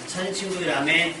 찾은 친구들 아멘.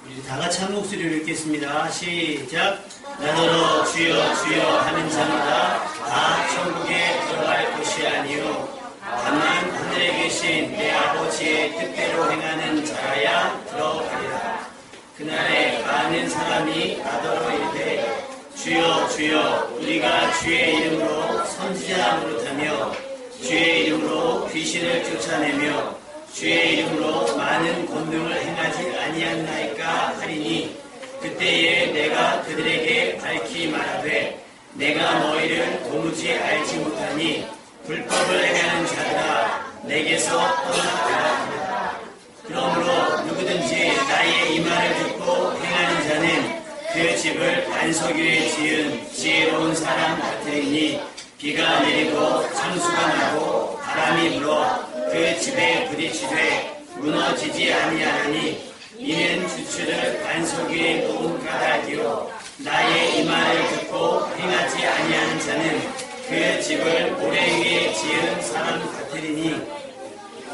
우리 다 같이 한 목소리로 읽겠습니다. 시작. 나더러 주여 주여 하는 자마다 다 천국에 들어갈 것이 아니요 다만 하늘에 계신 내 아버지의 뜻대로 행하는 자라야 들어가리라. 그날에 많은 사람이 나더러 이르되 주여 주여 우리가 주의 이름으로 선지자 노릇하며 주의 이름으로 귀신을 쫓아내며 주의 이름으로 많은 권능을 행하지 아니하나이까 하리니 그때에 내가 그들에게 밝히 말하되 내가 너희를 도무지 알지 못하니 불법을 행하는 자들아 내게서 떠나가라. 그러므로 누구든지 나의 이 말을 듣고 행하는 자는 그 집을 반석 위에 지은 지혜로운 사람 같으니 비가 내리고 창수가 나고 바람이 불어 그 집에 부딪히되 무너지지 아니하나니 이는 주추를 반석 위에 놓은 까닭이요 나의 이 말을 듣고 행하지 아니하는 자는 그 집을 모래 위에 지은 사람 같으리니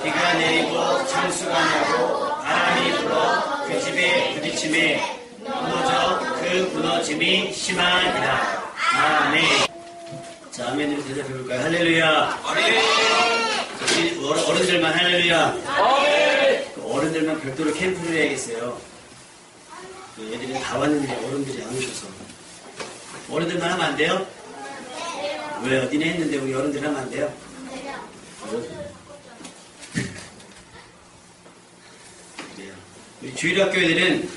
비가 내리고 창수가 나고 바람이 불어 그 집에 부딪힘에 무너져 그 무너짐이 심하니라. 아멘. 자, 아멘으로 대답해볼까요? 할렐루야. 아멘. 어른들만 할렐루야. 아멘. 어른들만 별도로 캠프를 해야겠어요. 애들이 다 왔는데 어른들이 안 오셔서. 어른들만 하면 안 돼요? 왜 어디네 했는데 우리 어른들 하면 안 돼요? 그래요. 우리 주일학교 애들은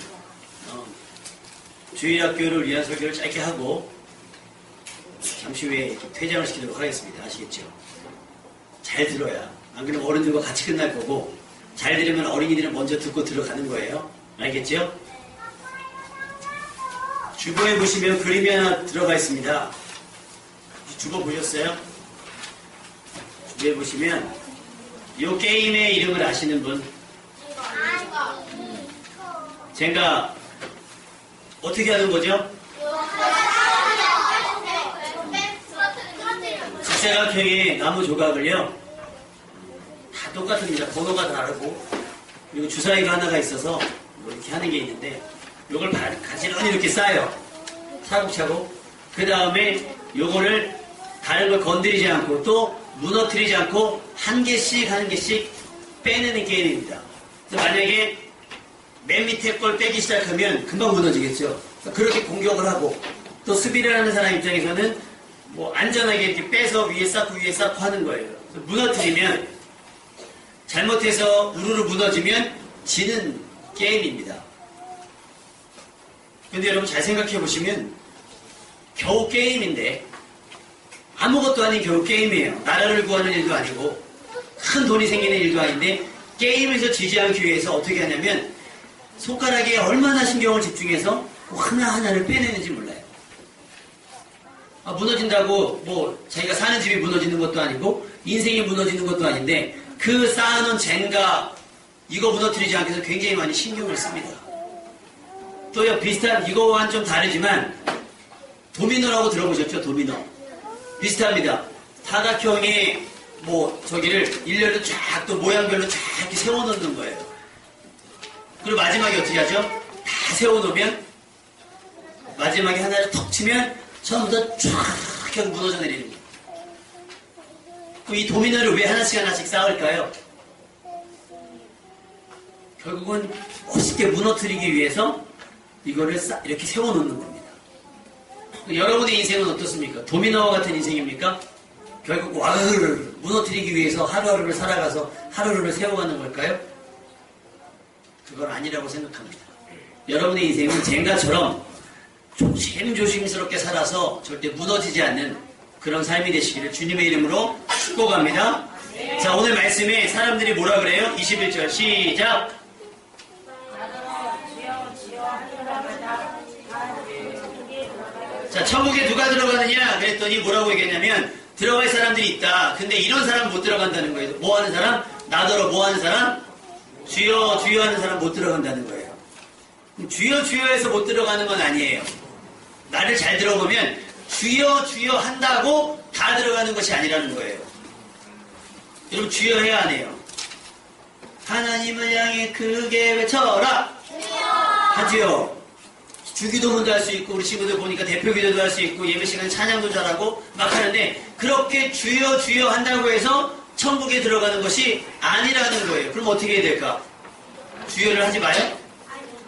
주일학교를 위한 설교를 짧게 하고 잠시 후에 퇴장을 시키도록 하겠습니다. 아시겠죠? 잘 들어야. 안 그러면 어른들과 같이 끝날 거고 잘 들으면 어린이들은 먼저 듣고 들어가는 거예요. 알겠죠? 주보에 보시면 그림이 하나 들어가 있습니다. 주보 보셨어요? 주보에 보시면 이 게임의 이름을 아시는 분? 제가 어떻게 하는 거죠? 직사각형의 나무 조각을요 다 똑같습니다. 번호가 다르고 그리고 주사위가 하나가 있어서 뭐 이렇게 하는 게 있는데 요걸 가지런히 이렇게 쌓아요. 차곡차곡. 그 다음에 요거를 다른 걸 건드리지 않고 또 무너뜨리지 않고 한 개씩 빼내는 게임입니다. 그래서 만약에 맨 밑에 걸 빼기 시작하면 금방 무너지겠죠. 그렇게 공격을 하고 또 수비를 하는 사람 입장에서는 뭐 안전하게 이렇게 빼서 위에 쌓고 하는 거예요. 무너뜨리면 잘못해서 우르르 무너지면 지는 게임입니다. 근데 여러분 잘 생각해 보시면 겨우 게임인데 아무것도 아닌 겨우 게임이에요. 나라를 구하는 일도 아니고 큰 돈이 생기는 일도 아닌데 게임에서 지지 않기 위해서 어떻게 하냐면 손가락에 얼마나 신경을 집중해서 하나하나를 빼내는지 몰라요. 무너진다고 뭐 자기가 사는 집이 무너지는 것도 아니고 인생이 무너지는 것도 아닌데 그 쌓아놓은 젠가 이거 무너뜨리지 않기 위해서 굉장히 많이 신경을 씁니다. 또요 비슷한 이거와는 좀 다르지만 도미노라고 들어보셨죠? 도미노 비슷합니다. 사각형의 뭐 저기를 일렬로 쫙 또 모양별로 쫙 이렇게 세워놓는 거예요. 그리고 마지막에 어떻게 하죠? 다 세워놓으면 마지막에 하나를 턱 치면 전부 다 쫙 무너져 내리는 거예요. 그럼 이 도미노를 왜 하나씩 쌓을까요? 결국은 멋있게 무너뜨리기 위해서 이거를 이렇게 세워놓는 겁니다. 여러분의 인생은 어떻습니까? 도미노와 같은 인생입니까? 결국 와르르 무너뜨리기 위해서 하루하루를 살아가서 하루하루를 세워가는 걸까요? 그건 아니라고 생각합니다. 여러분의 인생은 젠가처럼 조심조심스럽게 살아서 절대 무너지지 않는 그런 삶이 되시기를 주님의 이름으로 축복합니다. 자, 오늘 말씀에 사람들이 뭐라 그래요? 21절 시작! 자, 천국에 누가 들어가느냐? 그랬더니 뭐라고 얘기했냐면 들어갈 사람들이 있다. 근데 이런 사람 못 들어간다는 거예요. 뭐 하는 사람? 나더러 뭐 하는 사람? 주여 주여 하는 사람 못 들어간다는 거예요. 주여 주여 해서 못 들어가는 건 아니에요. 나를 잘 들어보면 주여 주여 한다고 다 들어가는 것이 아니라는 거예요. 여러분 주여 해야 안 해요? 하나님을 향해 크게 외쳐라. 하지요. 주기도문도 할 수 있고 우리 친구들 보니까 대표기도도 할 수 있고 예배 시간에 찬양도 잘하고 막 하는데 그렇게 주여 주여 한다고 해서 천국에 들어가는 것이 아니라는 거예요. 그럼 어떻게 해야 될까? 주여를 하지 마요?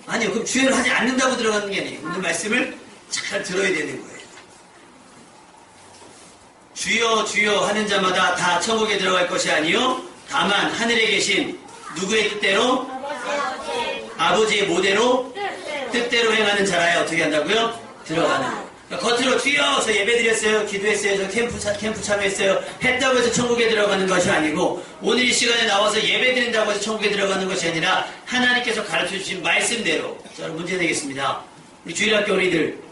아니요. 그럼 주여를 하지 않는다고 들어가는 게 아니에요. 오늘 말씀을 잘 들어야 되는 거예요. 주여 주여 하는 자마다 다 천국에 들어갈 것이 아니요 다만 하늘에 계신 누구의 뜻대로? 아버지의 모대로 뜻대로 행하는 자라야 어떻게 한다고요? 들어가는 거예요. 그러니까 겉으로 주여 저 예배 드렸어요, 기도했어요, 저 캠프 참여했어요 했다고 해서 천국에 들어가는 것이 아니고 오늘 이 시간에 나와서 예배 드린다고 해서 천국에 들어가는 것이 아니라 하나님께서 가르쳐 주신 말씀대로. 자, 여러분 문제 내겠습니다. 우리 주일학교 어린이들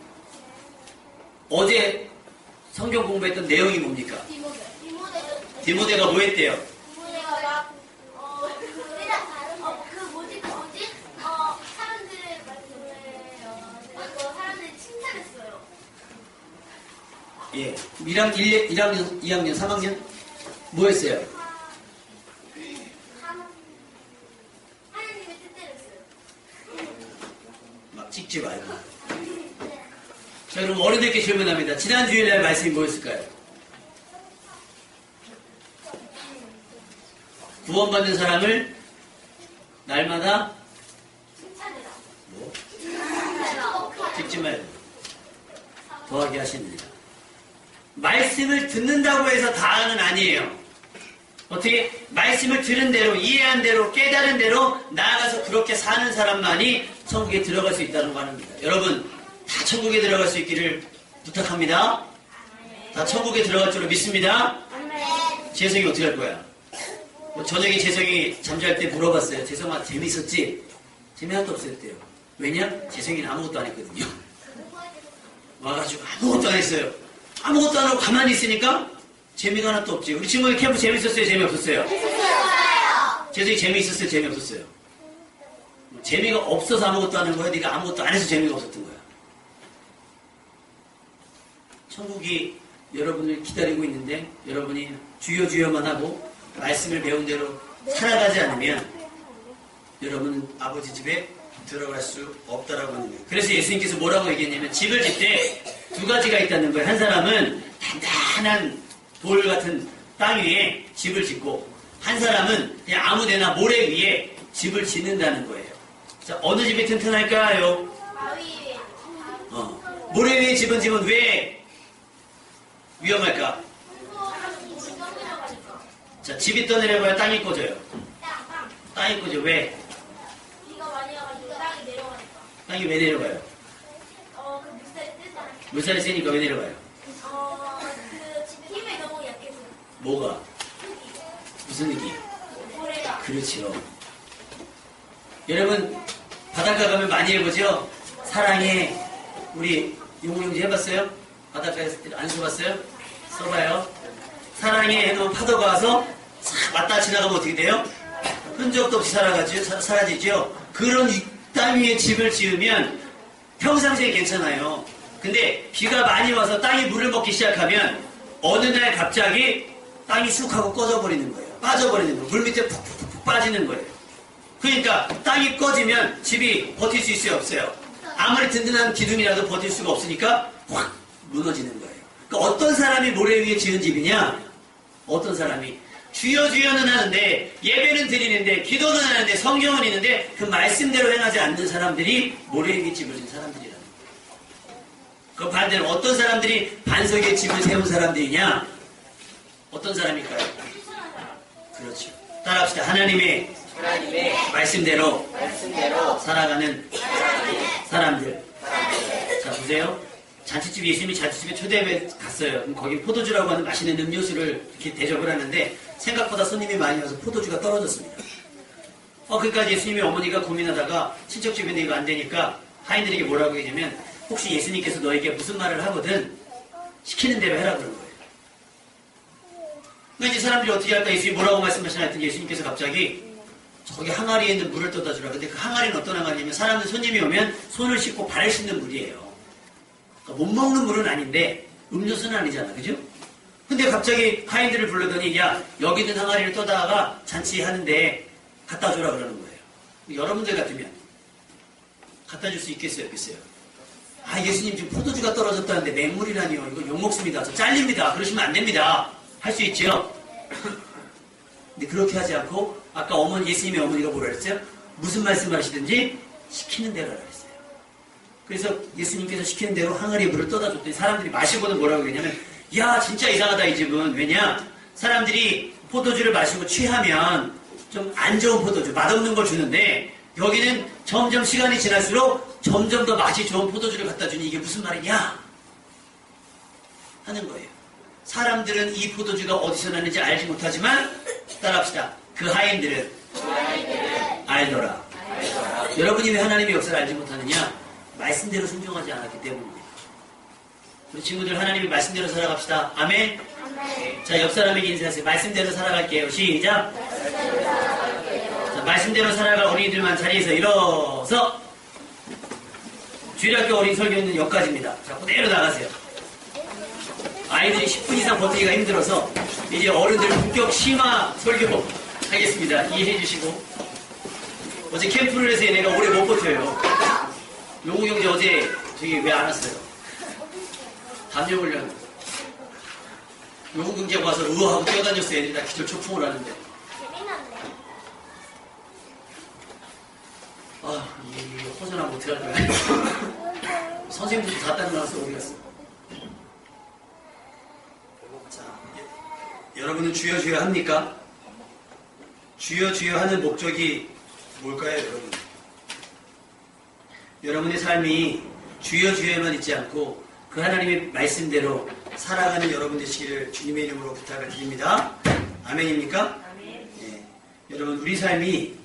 어제 성경 공부했던 내용이 뭡니까? 디모데가 뭐 했대요? 예. 1학년, 2학년, 3학년? 뭐 했어요? 하나님의 뜻대로 했어요. 막 찍지 말고. 자, 그럼 어른들께 질문합니다. 지난 주일날 말씀이 뭐였을까요? 구원받는 사람을 날마다 칭찬해라. 뭐? 칭찬해라. 찍지 말고 더하게 하십니다. 말씀을 듣는다고 해서 다는 아니에요. 어떻게 말씀을 들은 대로 이해한 대로 깨달은 대로 나아가서 그렇게 사는 사람만이 천국에 들어갈 수 있다는 거 아닙니다. 여러분 다 천국에 들어갈 수 있기를 부탁합니다. 다 천국에 들어갈 줄로 믿습니다. 재성이 어떻게 할 거야? 저녁에 재성이 잠잘 때 물어봤어요. 재성아 재밌었지? 재미하나도 없었대요. 왜냐? 재성이는 아무것도 안 했거든요. 와가지고 아무것도 안 했어요. 아무것도 안 하고 가만히 있으니까 재미가 하나도 없지. 우리 친구들 캠프 재밌었어요? 재미없었어요? 재성이 재미있었어요? 재미없었어요? 재미가 없어서 아무것도 안 한 거야? 네가 아무것도 안 해서 재미가 없었던 거야? 천국이 여러분을 기다리고 있는데 여러분이 주여 주여만 하고 말씀을 배운 대로 살아가지 않으면 여러분은 아버지 집에 들어갈 수 없다라고 하는 거예요. 그래서 예수님께서 뭐라고 얘기했냐면 집을 짓 때 두 가지가 있다는 거예요. 한 사람은 단단한 돌 같은 땅 위에 집을 짓고 한 사람은 그냥 아무데나 모래 위에 집을 짓는다는 거예요. 자, 어느 집이 튼튼할까요? 바위. 모래 위에 집은 지면 왜 위험할까? 자, 집이 떠내려가야 땅이 꺼져요. 땅이 꺼져. 왜? 비가 많이 와가지고 땅이 내려가니까. 땅이 왜 내려가요? 그 물살이 뜨잖아. 물살이 세니까 왜 내려가요? 그 힘이 너무 약해서. 뭐가? 무슨 느낌? 모래가. 그렇죠. 여러분 바닷가 가면 많이 해보죠? 사랑해. 우리 용용지 해봤어요? 바닷가에서 안 써봤어요? 써봐요. 사랑해 해놓으면 파도가 와서 싹 왔다 지나가면 어떻게 돼요? 흔적도 없이 사라지죠? 그런 땅 위에 집을 지으면 평상시에 괜찮아요. 근데 비가 많이 와서 땅이 물을 먹기 시작하면 어느 날 갑자기 땅이 쑥 하고 꺼져버리는 거예요. 빠져버리는 거예요. 물 밑에 푹푹푹 빠지는 거예요. 그러니까 땅이 꺼지면 집이 버틸 수 있어요? 없어요? 아무리 든든한 기둥이라도 버틸 수가 없으니까 확 무너지는 거예요. 그러니까 어떤 사람이 모래 위에 지은 집이냐? 어떤 사람이 주여 주여는 하는데 예배는 드리는데 기도는 하는데 성경은 있는데 그 말씀대로 행하지 않는 사람들이 모래 위에 집을 지은 사람들이라는 거예요. 그 반대로 어떤 사람들이 반석에 집을 세운 사람들이냐? 어떤 사람일까요? 그렇죠. 따라합시다. 하나님의 말씀대로 살아가는 사람들. 자, 보세요. 잔치집, 예수님이 잔치집에 초대에 갔어요. 그럼 거기 포도주라고 하는 맛있는 음료수를 이렇게 대접을 하는데 생각보다 손님이 많이 와서 포도주가 떨어졌습니다. 그러니까 예수님의 어머니가 고민하다가 친척집인데 이거 안 되니까 하인들에게 뭐라고 했냐면 혹시 예수님께서 너에게 무슨 말을 하거든 시키는 대로 해라 그런 거예요. 그러니까 이제 사람들이 어떻게 할까? 예수님이 뭐라고 말씀하시나 했더니 예수님께서 갑자기 저기 항아리에 있는 물을 떠다 주라. 근데 그 항아리는 어떤 항아리냐면 사람들 손님이 오면 손을 씻고 발을 씻는 물이에요. 그러니까 못 먹는 물은 아닌데 음료수는 아니잖아. 그죠? 근데 갑자기 하인들을 불러더니 야 여기 있는 항아리를 떠다가 잔치하는데 갖다 주라 그러는 거예요. 여러분들 같으면 갖다 줄 수 있겠어요, 없겠어요? 아, 예수님 지금 포도주가 떨어졌다는데 맹물이라니요. 이거 욕먹습니다. 저 잘립니다. 그러시면 안 됩니다. 할 수 있죠? 근데 그렇게 하지 않고 아까 예수님의 어머니가 뭐라 그랬어요? 무슨 말씀을 하시든지 시키는 대로 하라 그랬어요. 그래서 예수님께서 시키는 대로 항아리에 물을 떠다 줬더니 사람들이 마시고는 뭐라고 그랬냐면 야, 진짜 이상하다 이 집은. 왜냐? 사람들이 포도주를 마시고 취하면 좀 안 좋은 포도주, 맛없는 걸 주는데 여기는 점점 시간이 지날수록 점점 더 맛이 좋은 포도주를 갖다 주니 이게 무슨 말이냐? 하는 거예요. 사람들은 이 포도주가 어디서 나는지 알지 못하지만 따라합시다. 그 하인들은 알더라. 여러분이 왜 하나님의 역사를 알지 못하느냐? 말씀대로 순종하지 않았기 때문입니다. 우리 친구들 하나님의 말씀대로 살아갑시다. 아멘? 자, 옆 사람에게 인사하세요. 말씀대로 살아갈게요. 시작. 자, 말씀대로 살아갈 어린이들만 자리에서 일어서. 주일학교 어린이 설교는 여기까지입니다. 자, 그대로 나가세요. 아이들이 10분 이상 버티기가 힘들어서 이제 어른들 본격 심화 설교 하겠습니다. 이해해 주시고. 어제 캠프를 해서 얘네가 오래 못 버텨요. 용우 형제 어제 저기 왜 안 왔어요? 담요 훈련. 용우 경제가 와서 우아하고 뛰어다녔어요. 애들이 다 기절 초풍을 하는데. 재미났네. 아, 이 허전하면 어떡할 거야. 선생님들도 다 따로 나와서 어디 갔어? 자, 여러분은 주여 주여 합니까? 주여 주여 하는 목적이 뭘까요, 여러분? 여러분의 삶이 주여 주여만 있지 않고 그 하나님의 말씀대로 살아가는 여러분 되시기를 주님의 이름으로 부탁을 드립니다. 아멘입니까? 아멘. 예. 여러분, 우리 삶이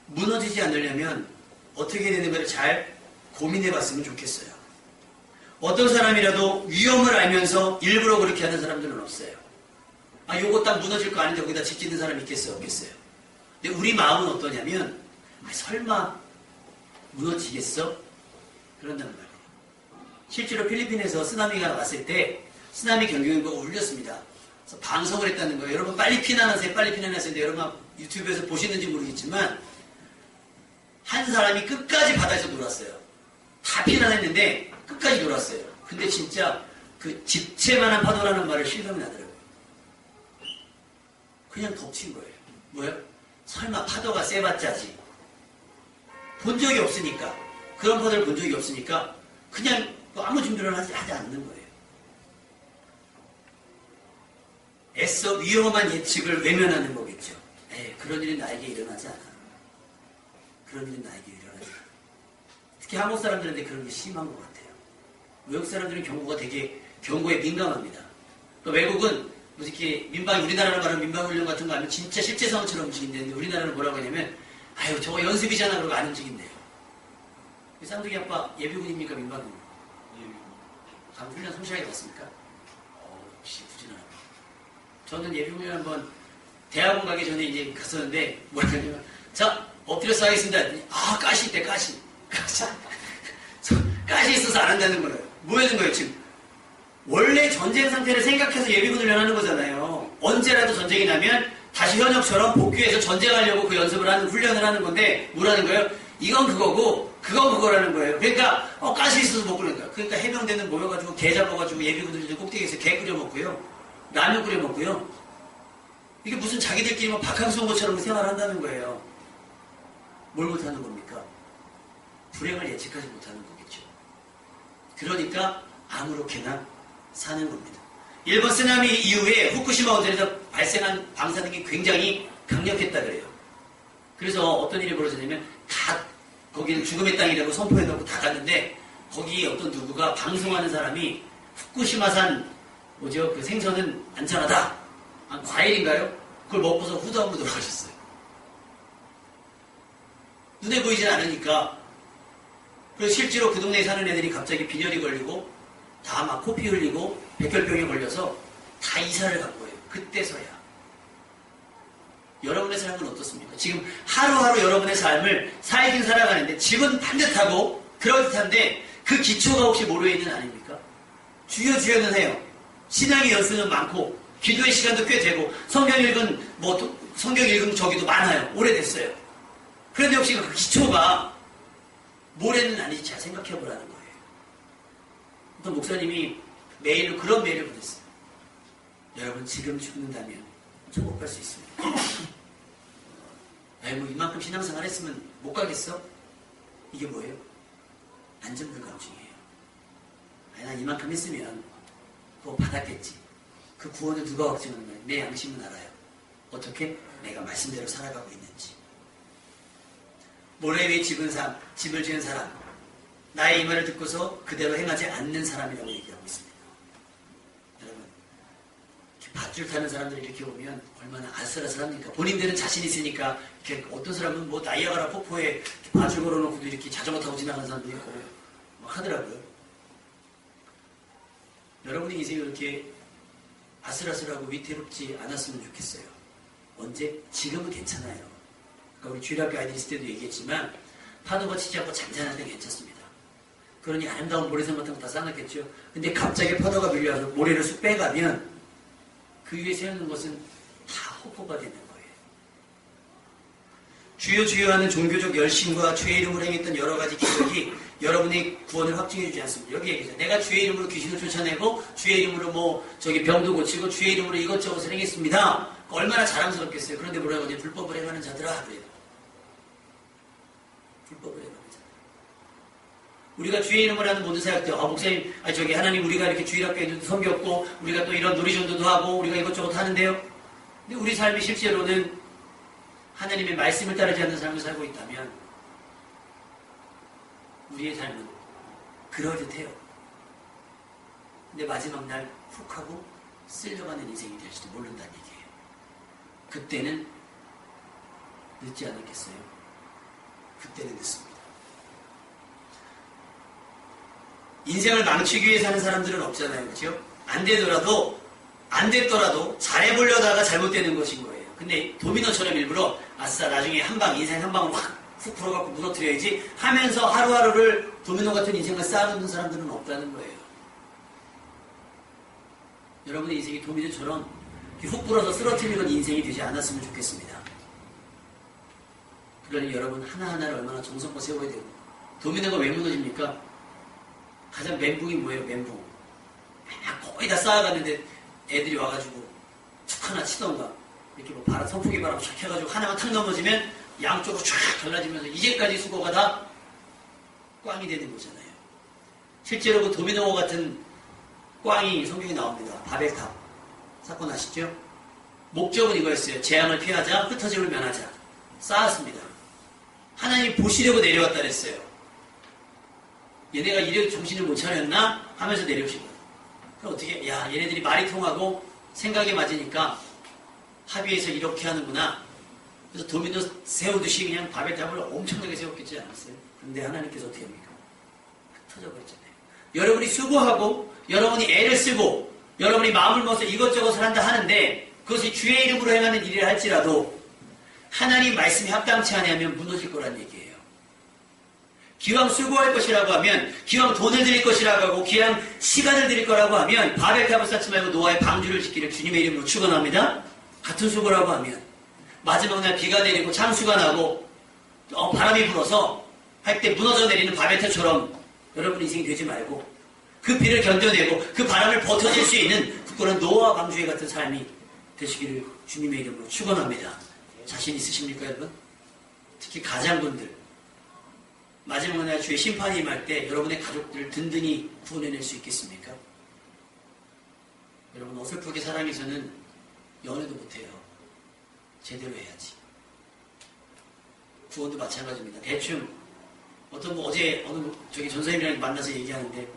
무너지지 않으려면 어떻게 되는가를 잘 고민해 봤으면 좋겠어요. 어떤 사람이라도 위험을 알면서 일부러 그렇게 하는 사람들은 없어요. 아, 요거 딱 무너질 거 아닌데 거기다 집 짓는 사람 있겠어요? 없겠어요? 근데 우리 마음은 어떠냐면, 아, 설마 무너지겠어? 그런단 말이에요. 실제로 필리핀에서 쓰나미가 왔을 때 쓰나미 경보가 울렸습니다. 그래서 방송을 했다는 거예요. 여러분 빨리 피난하세요. 빨리 피난하세요. 근데 여러분 유튜브에서 보시는지 모르겠지만 한 사람이 끝까지 바다에서 놀았어요. 다 피난했는데 끝까지 놀았어요. 근데 진짜 그 집채만한 파도라는 말을 실감이 나더라고요. 그냥 덮친 거예요. 뭐요? 설마 파도가 세봤자지. 본 적이 없으니까. 그런 파도를 본 적이 없으니까 그냥 아무 준비를 하지 않는 거예요. 애써 위험한 예측을 외면하는 거겠죠. 에이, 그런 일이 나에게 일어나지 않아. 그런 일은 나에게 일어나지 않아. 특히 한국 사람들한테 그런 게 심한 것 같아요. 외국 사람들은 경고에 민감합니다. 외국은 이렇게 우리나라로 말하는 민방훈련 같은 거 하면 진짜 실제 상황처럼 움직인다는데 우리나라는 뭐라고 하냐면 아유 저거 연습이잖아 그러고 안 움직인대요. 쌍둥이 아빠 예비군입니까 민방군? 예비군. 훈련 성실하게 갔습니까? 역시 부지런하고. 저는 예비군을 한번 대학원 가기 전에 이제 갔었는데 뭐라 하냐면 자 엎드려서 하겠습니다. 아 가시 있대 가시. 가시 있어서 안 한다는 거예요. 뭐 하는 거예요 지금? 원래 전쟁 상태를 생각해서 예비군을 하는 거잖아요. 언제라도 전쟁이 나면 다시 현역처럼 복귀해서 전쟁하려고 그 연습을 하는 훈련을 하는 건데 뭐라는 거예요? 이건 그거고 그건 그거라는 거예요. 그러니까 가시 있어서 못 그러니까. 그러니까 해병대는 모여가지고 개 잡아가지고 예비군들이 꼭대기에서 개 끓여 먹고요. 라면 끓여 먹고요. 이게 무슨 자기들끼리 뭐 박항수 온 것처럼 생활한다는 거예요. 뭘 못하는 겁니까? 불행을 예측하지 못하는 거겠죠. 그러니까 아무렇게나 사는 겁니다. 일본 쓰나미 이후에 후쿠시마 원전에서 발생한 방사능이 굉장히 강력했다 그래요. 그래서 어떤 일이 벌어졌냐면 거기는 죽음의 땅이라고 선포해놓고 다 갔는데 거기 어떤 누구가 방송하는 사람이 후쿠시마산 그 생선은 안전하다. 과일인가요? 그걸 먹고서 후두한번 돌아가셨어요. 눈에 보이진 않으니까. 그래서 실제로 그 동네에 사는 애들이 갑자기 빈혈이 걸리고 다 막 코피 흘리고 백혈병에 걸려서 다 이사를 간 거예요. 그때서야. 여러분의 삶은 어떻습니까? 지금 하루하루 여러분의 삶을 살긴 살아가는데 집은 반듯하고 그럴듯한데 그 기초가 혹시 모르에 있는 아닙니까? 주여 주여는 해요. 신앙의 연수는 많고 기도의 시간도 꽤 되고 성경 읽은 저기도 많아요. 오래됐어요. 그런데 혹시 그 기초가 모래는 아니지 잘 생각해 보라는 거예요. 어떤 목사님이 메일로 그런 메일을 보냈어요. 여러분 지금 죽는다면 천국 갈 수 있습니다. 아니 뭐 이만큼 신앙생활 했으면 못 가겠어? 이게 뭐예요? 안전불감증이에요. 아니 난 이만큼 했으면 그거 받았겠지. 그 구원을 누가 확증하는 거예요? 내 양심은 알아요. 어떻게? 내가 말씀대로 살아가고 있는지. 모래 위에 집을 지은 사람, 나의 이 말을 듣고서 그대로 행하지 않는 사람이라고 얘기하고 있습니다. 여러분, 밧줄 타는 사람들이 이렇게 오면 얼마나 아슬아슬합니까? 본인들은 자신 있으니까 이렇게 어떤 사람은 뭐 나이아가라 폭포에 밧줄 걸어놓고도 이렇게 자전거 타고 지나가는 사람도 있고 막 하더라고요. 여러분의 인생이 그렇게 아슬아슬하고 위태롭지 않았으면 좋겠어요. 언제? 지금은 괜찮아요. 그러니까 우리 주일학교 아이들 있을 때도 얘기했지만 파도가 치지 않고 잔잔할 때 괜찮습니다. 그러니 아름다운 모래성 같은 거 다 쌓아놨겠죠. 근데 갑자기 파도가 밀려와서 모래를 쑥 빼가면 그 위에 세우는 것은 다 허포가 되는 거예요. 주여 주여 하는 종교적 열심과 주의 이름으로 행했던 여러 가지 기적이 여러분의 구원을 확증해 주지 않습니다. 여기 얘기죠. 내가 주의 이름으로 귀신을 쫓아내고 주의 이름으로 병도 고치고 주의 이름으로 이것저것을 행했습니다. 얼마나 자랑스럽겠어요. 그런데 뭐라고 하냐? 불법을 행하는 자들아 그래요. 불법을 행하는 자들. 우리가 주의 이름을 하는 모든 사역들, 목사님, 하나님 우리가 이렇게 주일학교에도 섬겼고 우리가 또 이런 놀이전도도 하고 우리가 이것저것 하는데요. 근데 우리 삶이 실제로는 하나님의 말씀을 따르지 않는 삶을 살고 있다면 우리의 삶은 그러듯해요. 근데 마지막 날 훅 하고 쓸려가는 인생이 될지도 모른다는 얘기예요. 그때는 늦지 않았겠어요? 그때는 늦습니다. 인생을 망치기 위해 사는 사람들은 없잖아요. 그렇죠? 안 됐더라도 잘해보려다가 잘못되는 것인 거예요. 근데 도미노처럼 일부러 아싸 나중에 인생 한 방으로 훅 불어갖고 무너뜨려야지 하면서 하루하루를 도미노 같은 인생을 쌓아놓는 사람들은 없다는 거예요. 여러분의 인생이 도미노처럼 훅 불어서 쓰러뜨리는 인생이 되지 않았으면 좋겠습니다. 그러니 여러분 하나하나를 얼마나 정성껏 세워야 되고 도미노가 왜 무너집니까? 가장 멘붕이 뭐예요? 멘붕. 거의 다 쌓아갔는데 애들이 와가지고 툭 하나 치던가 이렇게 선풍기 바람 쫙 해가지고 하나만 탁 넘어지면 양쪽으로 쫙 갈라지면서 이제까지 수고가 다 꽝이 되는 거잖아요. 실제로 그 도미노 같은 꽝이 성경에 나옵니다. 바벨탑 사건 아시죠? 목적은 이거였어요. 재앙을 피하자, 흩어짐을 면하자. 쌓았습니다. 하나님이 보시려고 내려왔다 그랬어요. 얘네가 이래도 정신을 못 차렸나? 하면서 내려오신 거예요. 그럼 어떻게? 얘네들이 말이 통하고 생각이 맞으니까 합의해서 이렇게 하는구나. 그래서 도미노 세우듯이 그냥 바벨탑을 엄청나게 세웠겠지 않았어요? 근데 하나님께서 어떻게 합니까? 터져버렸잖아요. 여러분이 수고하고 여러분이 애를 쓰고 여러분이 마음을 먹어서 이것저것을 한다 하는데 그것이 주의 이름으로 행하는 일이라 할지라도 하나님 말씀이 합당치 않으면 무너질 거란 얘기예요. 기왕 수고할 것이라고 하면 기왕 돈을 드릴 것이라고 하고 기왕 시간을 드릴 거라고 하면 바벨탑을 쌓지 말고 노아의 방주를 짓기를 주님의 이름으로 축원합니다. 같은 수고라고 하면 마지막 날 비가 내리고 창수가 나고 바람이 불어서 할 때 무너져 내리는 바벨탑처럼 여러분 인생이 되지 말고 그 비를 견뎌내고 그 바람을 버텨낼 수 있는 그런 노아 방주의 같은 삶이 되시기를 주님의 이름으로 축원합니다. 자신 있으십니까 여러분? 특히 가장분들 마지막 날 주의 심판이 임할 때 여러분의 가족들을 든든히 구원해낼 수 있겠습니까? 여러분 어설프게 사랑해서는 연애도 못해요. 제대로 해야지. 구원도 마찬가지입니다. 대충 어제 전사님이랑 만나서 얘기하는데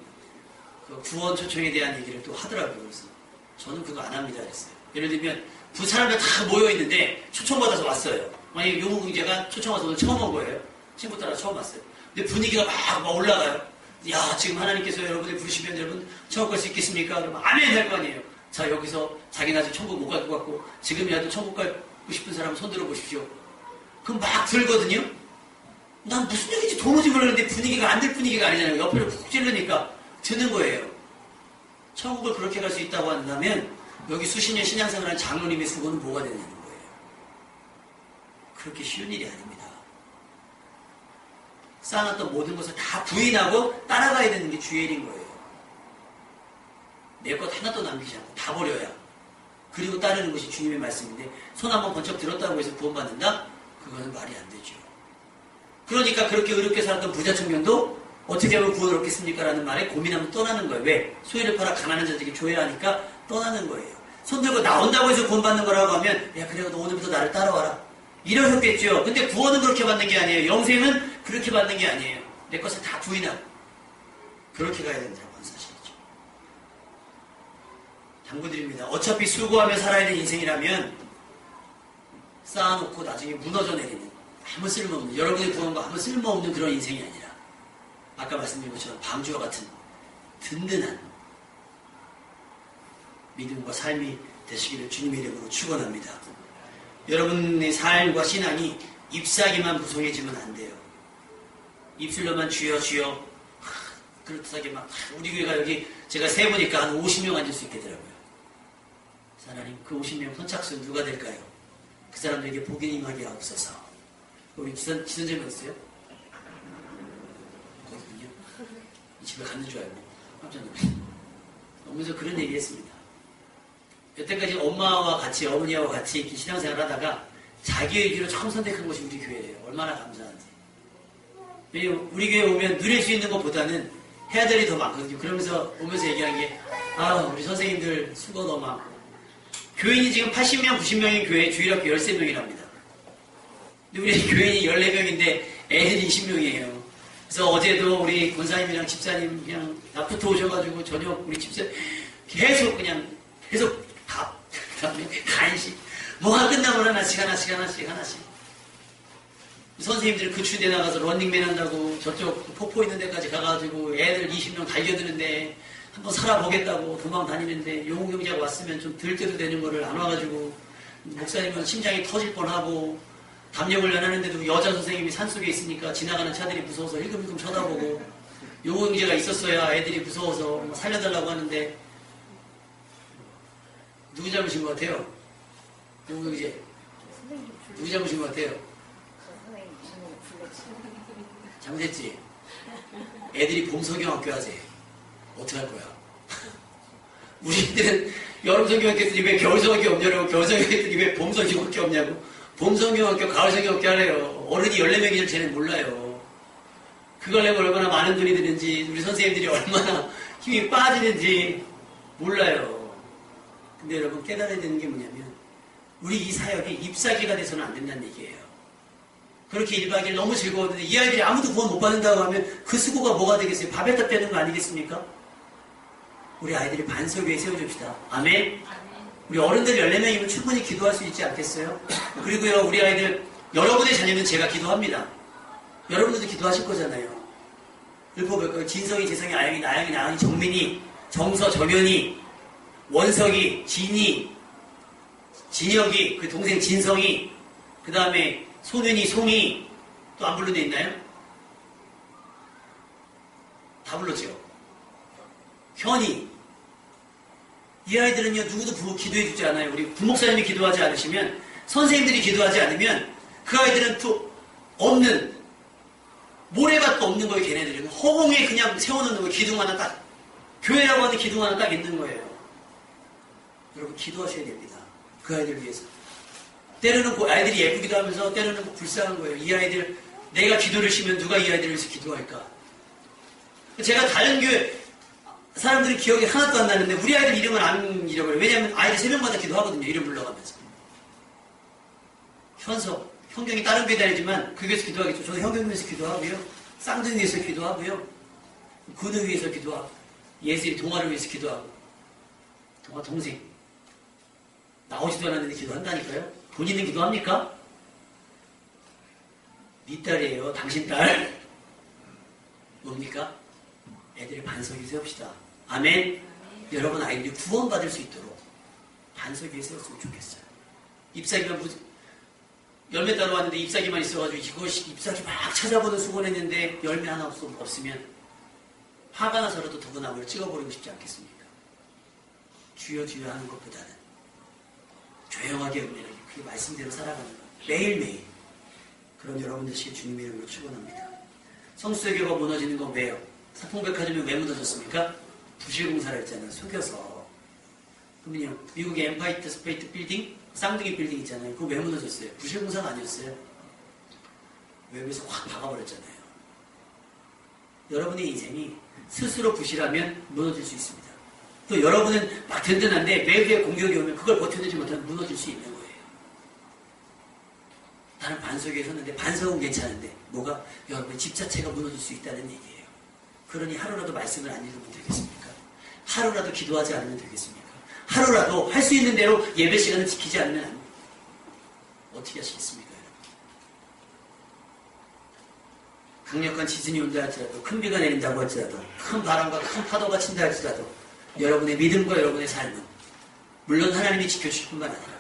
그 구원 초청에 대한 얘기를 또 하더라고요. 그래서 저는 그거 안 합니다. 그랬어요. 예를 들면 두 사람들 다 모여 있는데 초청받아서 왔어요. 만약에 요무궁제가 초청 와서 오늘 처음 온 거예요. 친구 따라 처음 왔어요. 근데 분위기가 막 올라가요. 야 지금 하나님께서 여러분을 부르시면 여러분 천국 갈 수 있겠습니까? 그러면 아멘 할 거 아니에요. 자 여기서 자기는 아직 천국 못 갈 것 같고 지금이라도 천국 가고 싶은 사람 손 들어 보십시오. 그럼 막 들거든요. 난 무슨 얘기인지 도무지 모르는데 분위기가 안 될 분위기가 아니잖아요. 옆으로 푹 찔르니까 드는 거예요. 천국을 그렇게 갈 수 있다고 한다면 여기 수십 년 신앙생활한 장로님의 수고는 뭐가 되냐는 거예요. 그렇게 쉬운 일이 아닙니다. 쌓아놨던 모든 것을 다 부인하고 따라가야 되는 게 주의 일인 거예요. 내 것 하나도 남기지 않고 다 버려야. 그리고 따르는 것이 주님의 말씀인데 손 한번 번쩍 들었다고 해서 구원받는다? 그거는 말이 안 되죠. 그러니까 그렇게 어렵게 살았던 부자 청년도 어떻게 하면 구원을 얻겠습니까? 라는 말에 고민하면 떠나는 거예요. 왜? 소유를 팔아 가난한 자들에게 줘야 하니까 떠나는 거예요. 손 들고 나온다고 해서 구원받는 거라고 하면 야 그래 너 오늘부터 나를 따라와라. 이러셨겠죠. 근데 구원은 그렇게 받는 게 아니에요. 영생은 그렇게 받는 게 아니에요. 내 것을 다 부인하고 그렇게 가야 된다고 하는 사실이죠. 당부드립니다. 어차피 수고하며 살아야 되는 인생이라면 쌓아놓고 나중에 무너져 내리는 아무 쓸모없는 여러분의 구원과 아무 쓸모없는 그런 인생이 아니라 아까 말씀드린 것처럼 방주와 같은 든든한 믿음과 삶이 되시기를 주님의 이름으로 축원합니다. 여러분의 삶과 신앙이 잎사귀만 무성해지면 안 돼요. 입술로만 주여 주여 그렇다게 막 우리 교회가 여기 제가 세보니까 한 50명 앉을 수 있겠더라고요. 하나님 그 50명 선착순 누가 될까요? 그 사람들에게 복이 임하게 하옵소서. 우리 지선자님 어딨어요? 거든요. 집에 갔는 줄 알고 깜짝 놀랐어요. 오면서 그런 얘기 했습니다. 여태까지 엄마와 같이 어머니와 같이 이렇게 신앙생활을 하다가 자기의 길로 처음 선택한 것이 우리 교회예요. 얼마나 감사한지. 우리 교회 오면 누릴 수 있는 것보다는 해야 될 일이 더 많거든요. 그러면서 오면서 얘기한 게 우리 선생님들 수고 너무 많고 교인이 지금 80명, 90명인 교회 주일학교 13명이랍니다. 근데 우리 교인이 14명인데 애들이 20명이에요. 그래서 어제도 우리 권사님이랑 집사님 그냥 낮부터 오셔가지고 저녁 우리 집사 계속 밥, 그다음에 간식 뭐가 끝나면 하나씩 선생님들이 그 추운데 나가서 런닝맨 한다고 저쪽 폭포 있는 데까지 가가지고 애들 20명 달겨드는데 한번 살아보겠다고 도망 다니는데 용경자가 왔으면 좀 들 때도 되는 거를 안 와가지고 목사님은 심장이 터질 뻔하고 담력을 안 하는데도 여자 선생님이 산속에 있으니까 지나가는 차들이 무서워서 일금일금 쳐다보고 용경자가 있었어야 애들이 무서워서 살려달라고 하는데 누구 잘못인 것 같아요? 용경자 누구 잘못인 것 같아요? 잘못했지? 애들이 봄성경학교 하지? 어떡할 거야? 우리들은 여름성경학교 했더니 왜 겨울성경학교 없냐고 겨울성경학교 했더니 왜 봄성경학교 없냐고 봄성경학교 가을성경학교 하래요. 어른이 14명인지 쟤는 몰라요. 그걸 내면 얼마나 많은 돈이 드는지 우리 선생님들이 얼마나 힘이 빠지는지 몰라요. 근데 여러분 깨달아야 되는 게 뭐냐면 우리 이 사역이 잎사귀가 돼서는 안 된다는 얘기예요. 그렇게 1박 2일 너무 즐거웠는데 이 아이들이 아무도 구원 못 받는다고 하면 그 수고가 뭐가 되겠어요? 밥에다 빼는 거 아니겠습니까? 우리 아이들이 반석 위에 세워줍시다. 아멘? 우리 어른들 14명이면 충분히 기도할 수 있지 않겠어요? 그리고요 우리 아이들 여러분의 자녀는 제가 기도합니다. 여러분들도 기도하실 거잖아요. 율법을 진성이, 재성이, 아영이, 나영이, 나영이, 정민이, 정서, 정연이, 원석이, 진이, 진혁이, 그 동생 진성이, 그 다음에 소년이, 송이, 또 안 불러져 있나요? 다 불렀죠. 현이. 이 아이들은요, 누구도 부모 기도해 주지 않아요. 우리 부목사님이 기도하지 않으시면, 선생님들이 기도하지 않으면, 그 아이들은 또 없는, 모래밭도 없는 거예요, 걔네들은. 허공에 그냥 세워놓는 거예요, 기둥 하나 딱. 교회라고 하는 기둥 하나 딱 있는 거예요. 여러분, 기도하셔야 됩니다. 그 아이들 위해서. 때로는 그 아이들이 예쁘기도 하면서 때로는 불쌍한 거예요. 이 아이들 내가 기도를 쉬면 누가 이 아이들을 위해서 기도할까? 제가 다른 교회 사람들이 기억이 하나도 안 나는데 우리 아이들 이름은 안 잃어버려요. 왜냐하면 아이들 3명마다 기도하거든요. 이름 불러가면서. 현석, 현경이 다른 교회 다니지만 그 교회에서 기도하겠죠. 저도 현경 위해서 기도하고요. 쌍둥이 위해서 기도하고요. 근우 위해서 기도하고 예슬이 동화를 위해서 기도하고 동화 동생 나오지도 않았는데 기도한다니까요. 본인은 기도합니까? 네 딸이에요. 당신 딸. 뭡니까? 애들의 반석 위에 세웁시다. 아멘. 여러분 아이들이 구원받을 수 있도록 반석 위에 세웠으면 좋겠어요. 잎사귀만 열매 따러 왔는데 잎사귀만 있어가지고 이것이 잎사귀 막 찾아보는 수고했는데 열매 하나 없으면 화가 나서라도 더구나무를 찍어버리고 싶지 않겠습니까? 주여 주여 하는 것보다는 조용하게 은혜를 그 말씀대로 살아가는 것 매일매일 그런 여러분 되시길 주님의 이름으로 축원합니다. 성수대교가 무너지는 건 왜요? 사통백화점이 왜 무너졌습니까? 부실공사를 했잖아요. 속여서. 그러면요, 미국의 엠파이어 스테이트 빌딩, 쌍둥이 빌딩 있잖아요. 그거 왜 무너졌어요? 부실공사가 아니었어요. 외부에서 확 박아버렸잖아요. 여러분의 인생이 스스로 부실하면 무너질 수 있습니다. 또 여러분은 막 든든한데 외부의 공격이 오면 그걸 버텨내지 못하면 무너질 수 있는 거예요. 나는 반석에 섰는데 반석은 괜찮은데 뭐가? 여러분의 집 자체가 무너질 수 있다는 얘기예요. 그러니 하루라도 말씀을 안 읽으면 되겠습니까? 하루라도 기도하지 않으면 되겠습니까? 하루라도 할 수 있는 대로 예배 시간을 지키지 않으면 어떻게 하시겠습니까? 강력한 지진이 온다 할지라도, 큰 비가 내린다고 할지라도, 큰 바람과 큰 파도가 친다 할지라도 여러분의 믿음과 여러분의 삶은 물론 하나님이 지켜주실 뿐만 아니라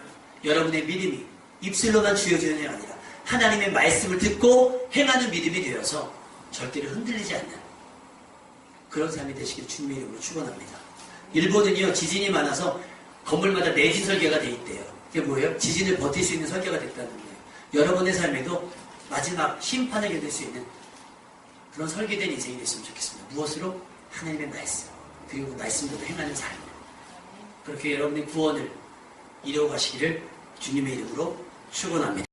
여러분의 믿음이 입술로만 주어지는 게 아니라 하나님의 말씀을 듣고 행하는 믿음이 되어서 절대로 흔들리지 않는 그런 삶이 되시길 주님의 이름으로 축원합니다. 일본은요, 지진이 많아서 건물마다 내진 설계가 돼 있대요. 그게 뭐예요? 지진을 버틸 수 있는 설계가 됐다는 거예요. 여러분의 삶에도 마지막 심판을 겪을 수 있는 그런 설계된 인생이 됐으면 좋겠습니다. 무엇으로? 하나님의 말씀, 그리고 그 말씀대로 행하는 삶. 그렇게 여러분의 구원을 이루어가시기를 주님의 이름으로 축원합니다.